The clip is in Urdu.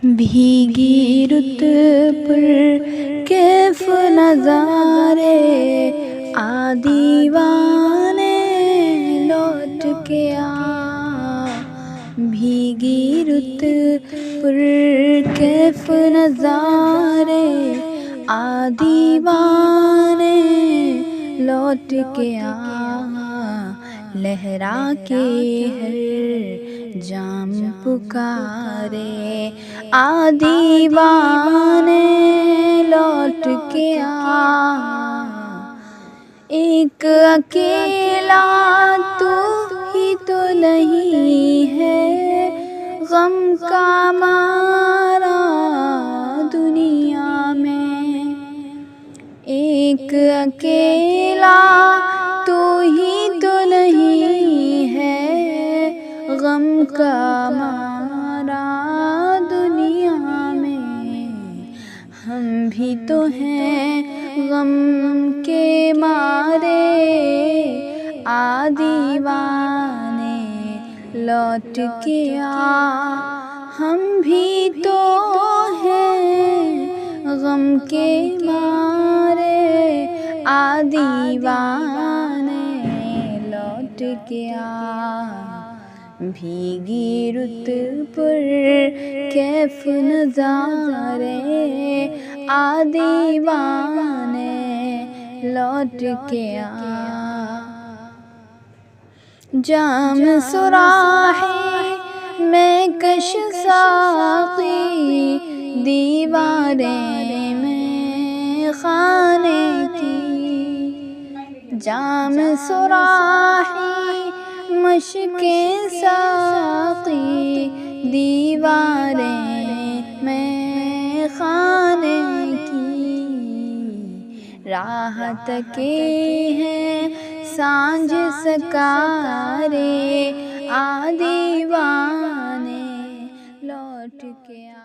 بھیگی رت پر کیف نظارے آ دیوانے لوٹ کے آ، بھیگی رت پر کیف نظارے آ دیوانے لوٹ کے آ، لہرا کے ہر جام پکارے آ دیوانے لوٹ کے آ، ایک اکیلا تو ہی تو نہیں ہے غم کا مارا دنیا میں، ایک اکیلا تو ہی تو نہیں ہے غم کا مارا دنیا میں، ہم بھی تو ہیں غم کے مارے آ دیوانے لوٹ کے آ، ہم بھی تو ہیں غم کے مارے آ دیوانے لوٹ کے آ، بھیگی رت پر کیف نظارے آ دیوانے لوٹ کے آ، جام صراحی میں کش ساقی دیواریں میں خانے کی، جام صراحی مشک ساقی دیواریں میں خانے کی، راہ تکے ہیں سانجھ سکارے آ دیوانے لوٹ کے آ۔